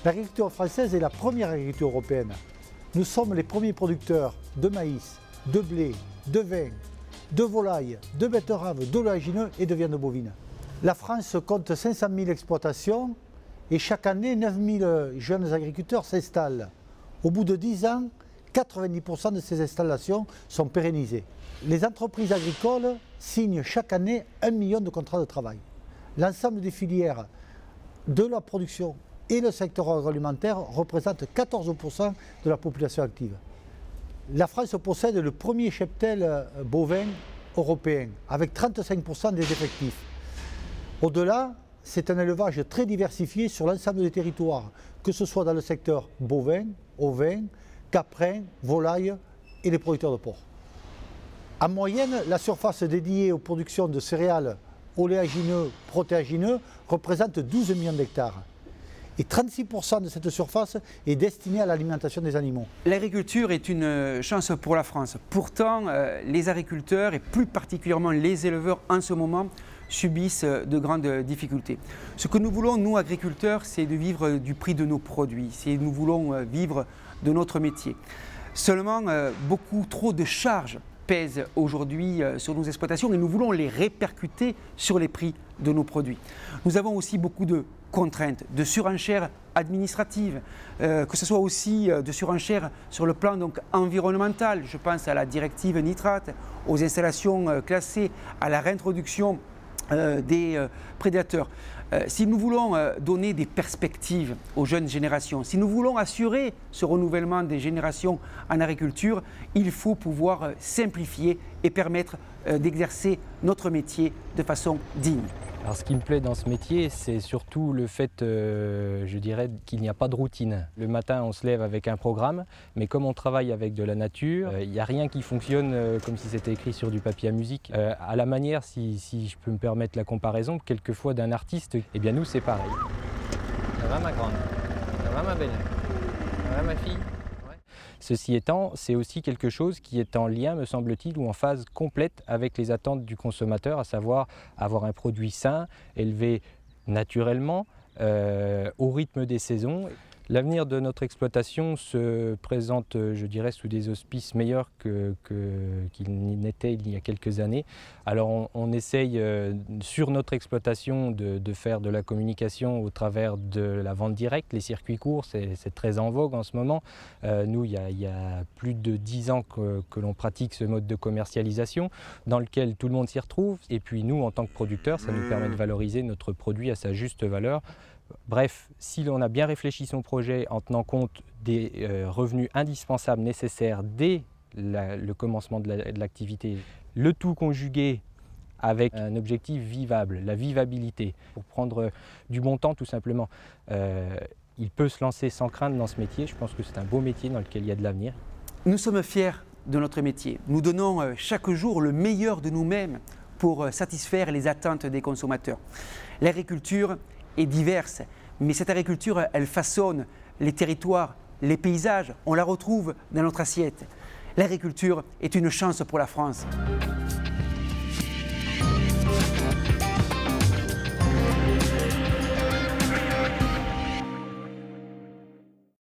L'agriculture française est la première agriculture européenne. Nous sommes les premiers producteurs de maïs, de blé, de vin, de volaille, de betteraves, d'oléagineux et de viande bovine. La France compte 500 000 exploitations et chaque année 9 000 jeunes agriculteurs s'installent. Au bout de 10 ans, 90% de ces installations sont pérennisées. Les entreprises agricoles signent chaque année 1 million de contrats de travail. L'ensemble des filières de la production et le secteur agroalimentaire représentent 14% de la population active. La France possède le premier cheptel bovin européen, avec 35% des effectifs. Au-delà, c'est un élevage très diversifié sur l'ensemble des territoires, que ce soit dans le secteur bovin, ovin, caprin, volaille et les producteurs de porc. En moyenne, la surface dédiée aux productions de céréales, oléagineux, protéagineux représente 12 millions d'hectares. Et 36% de cette surface est destinée à l'alimentation des animaux. L'agriculture est une chance pour la France. Pourtant, les agriculteurs et plus particulièrement les éleveurs en ce moment subissent de grandes difficultés. Ce que nous voulons, nous agriculteurs, c'est de vivre du prix de nos produits. Nous voulons vivre de notre métier. Seulement, beaucoup trop de charges pèsent aujourd'hui sur nos exploitations et nous voulons les répercuter sur les prix de nos produits. Nous avons aussi beaucoup de contraintes, de surenchères administratives, que ce soit aussi de surenchères sur le plan environnemental. Je pense à la directive nitrate, aux installations classées, à la réintroduction des prédateurs. Si nous voulons donner des perspectives aux jeunes générations, si nous voulons assurer ce renouvellement des générations en agriculture, il faut pouvoir simplifier et permettre d'exercer notre métier de façon digne. Alors, ce qui me plaît dans ce métier, c'est surtout le fait, je dirais, qu'il n'y a pas de routine. Le matin, on se lève avec un programme, mais comme on travaille avec de la nature, il n'y a rien qui fonctionne comme si c'était écrit sur du papier à musique. À la manière, si je peux me permettre la comparaison, quelquefois d'un artiste, eh bien nous, c'est pareil. Ça va ma grande? Ça va ma belle? Ça va ma fille? Ceci étant, c'est aussi quelque chose qui est en lien, me semble-t-il, ou en phase complète avec les attentes du consommateur, à savoir avoir un produit sain, élevé naturellement, au rythme des saisons. L'avenir de notre exploitation se présente, je dirais, sous des auspices meilleurs qu'il n'était il y a quelques années. Alors on essaye sur notre exploitation de faire de la communication au travers de la vente directe, les circuits courts, c'est très en vogue en ce moment. Nous, il y a plus de 10 ans que l'on pratique ce mode de commercialisation dans lequel tout le monde s'y retrouve. Et puis nous, en tant que producteurs, ça nous permet de valoriser notre produit à sa juste valeur. Bref, si l'on a bien réfléchi son projet en tenant compte des revenus indispensables nécessaires dès le commencement de l'activité, le tout conjugué avec un objectif vivable, la vivabilité, pour prendre du bon temps tout simplement, il peut se lancer sans crainte dans ce métier. Je pense que c'est un beau métier dans lequel il y a de l'avenir. Nous sommes fiers de notre métier. Nous donnons chaque jour le meilleur de nous-mêmes pour satisfaire les attentes des consommateurs. L'agriculture est diverse, mais cette agriculture, elle façonne les territoires, les paysages, on la retrouve dans notre assiette. L'agriculture est une chance pour la France.